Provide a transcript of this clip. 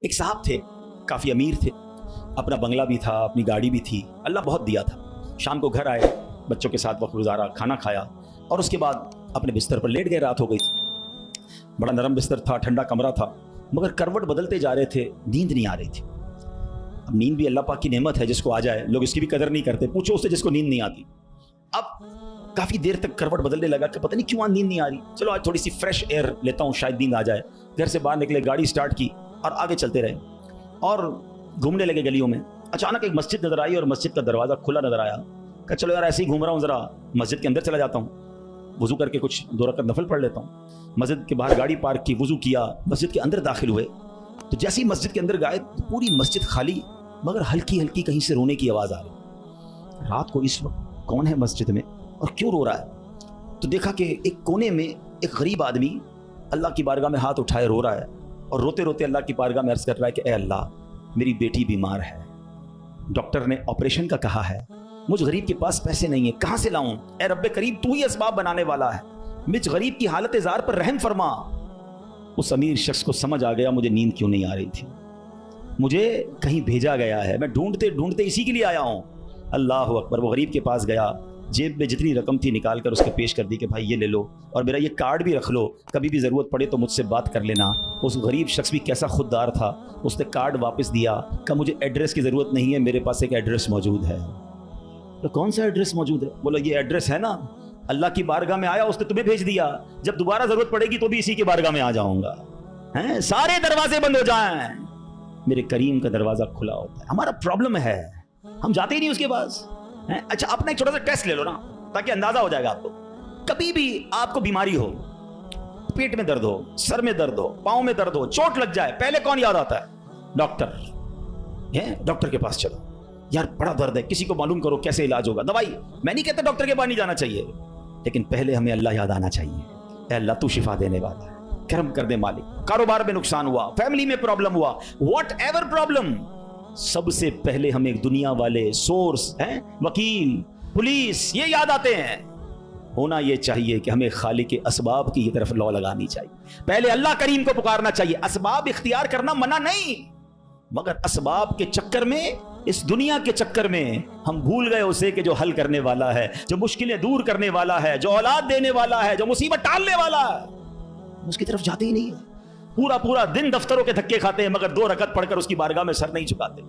ایک صاحب تھے، کافی امیر تھے، اپنا بنگلہ بھی تھا، اپنی گاڑی بھی تھی، اللہ بہت دیا تھا۔ شام کو گھر آئے، بچوں کے ساتھ وقت گزارا، کھانا کھایا اور اس کے بعد اپنے بستر پر لیٹ گئے۔ رات ہو گئی تھی، بڑا نرم بستر تھا، ٹھنڈا کمرہ تھا، مگر کروٹ بدلتے جا رہے تھے، نیند نہیں آ رہی تھی۔ اب نیند بھی اللہ پاک کی نعمت ہے، جس کو آ جائے لوگ اس کی بھی قدر نہیں کرتے، پوچھو اس سے جس کو نیند نہیں آتی۔ اب کافی دیر تک کروٹ بدلنے لگا کہ پتہ نہیں کیوں نیند نہیں آ رہی، چلو آج تھوڑی سی فریش ایئر لیتا ہوں، شاید نیند آ جائے۔ گھر سے باہر نکلے، گاڑی سٹارٹ کی اور آگے چلتے رہے اور گھومنے لگے گلیوں میں۔ اچانک ایک مسجد نظر آئی اور مسجد کا دروازہ کھلا نظر آیا۔ کہ چلو یار ایسے ہی گھوم رہا ہوں، ذرا مسجد کے اندر چلا جاتا ہوں، وضو کر کے کچھ 2 رکعت نفل پڑھ لیتا ہوں۔ مسجد کے باہر گاڑی پارک کی، وضو کیا، مسجد کے اندر داخل ہوئے تو جیسے ہی مسجد کے اندر گئے تو پوری مسجد خالی، مگر ہلکی ہلکی کہیں سے رونے کی آواز آ رہی۔ رات کو اس وقت کون ہے مسجد میں اور کیوں رو رہا ہے؟ تو دیکھا کہ ایک کونے میں ایک غریب آدمی اللہ کی بارگاہ میں ہاتھ اٹھائے رو رہا ہے اور روتے روتے اللہ کی بارگاہ میں عرض کر رہا ہے کہ اے اللہ، میری بیٹی بیمار ہے، ڈاکٹر نے آپریشن کا کہا ہے، مجھ غریب کے پاس پیسے نہیں ہیں، کہاں سے لاؤں؟ اے رب کریم، تو ہی اسباب بنانے والا ہے، مجھ غریب کی حالت زار پر رحم فرما۔ اس امیر شخص کو سمجھ آ گیا مجھے نیند کیوں نہیں آ رہی تھی، مجھے کہیں بھیجا گیا ہے، میں ڈھونڈتے ڈھونڈتے اسی کے لیے آیا ہوں۔ اللہ اکبر۔ وہ غریب کے پاس گیا، جیب میں جتنی رقم تھی نکال کر اس کے پیش کر دی کہ بھائی یہ لے لو اور میرا یہ کارڈ بھی رکھ لو، کبھی بھی ضرورت پڑے تو مجھ سے بات کر لینا۔ اس غریب شخص بھی کیسا خوددار تھا، اس نے کارڈ واپس دیا کہ مجھے ایڈریس کی ضرورت نہیں ہے، میرے پاس ایک ایڈریس موجود ہے۔ تو کون سا ایڈریس موجود ہے؟ بولا یہ ایڈریس ہے نا، اللہ کی بارگاہ میں آیا، اس نے تمہیں بھیج دیا، جب دوبارہ ضرورت پڑے گی تو بھی اسی کی بارگاہ میں آ جاؤں گا۔ ہیں سارے دروازے بند ہو جائیں، میرے کریم کا دروازہ کھلا ہوتا ہے۔ ہمارا پرابلم ہے ہم جاتے ہی نہیں اس کے پاس۔ اچھا اپنا ایک چھوٹا سا ٹیسٹ لے لو نا، تاکہ اندازہ ہو جائے گا آپ کو۔ کبھی بھی آپ کو بیماری ہو، پیٹ میں درد ہو، سر میں درد ہو، پاؤں میں درد ہو، چوٹ لگ جائے، پہلے کون یاد آتا ہے؟ ڈاکٹر۔ ڈاکٹر کے پاس چلو، یار بڑا درد ہے، کسی کو معلوم کرو کیسے علاج ہوگا، دوائی۔ میں نہیں کہتا ڈاکٹر کے پاس نہیں جانا چاہیے، لیکن پہلے ہمیں اللہ یاد آنا چاہیے۔ اے اللہ تو شفا دینے والا ہے، کرم کر دے مالک۔ کاروبار میں نقصان ہوا، فیملی میں پرابلم ہوا، واٹ ایور پرابلم، سب سے پہلے ہمیں دنیا والے سورس ہیں، وکیل، پولیس، یہ یاد آتے ہیں۔ ہونا یہ چاہیے کہ ہمیں خالق کے اسباب کی طرف لو لگانی چاہیے، پہلے اللہ کریم کو پکارنا چاہیے۔ اسباب اختیار کرنا منع نہیں، مگر اسباب کے چکر میں، اس دنیا کے چکر میں ہم بھول گئے اسے کہ جو حل کرنے والا ہے، جو مشکلیں دور کرنے والا ہے، جو اولاد دینے والا ہے، جو مصیبت ٹالنے والا ہے، اس کی طرف جاتے ہی نہیں ہے۔ پورا دن دفتروں کے دھکے کھاتے ہیں، مگر 2 رکعت پڑھ کر اس کی بارگاہ میں سر نہیں جھکاتے۔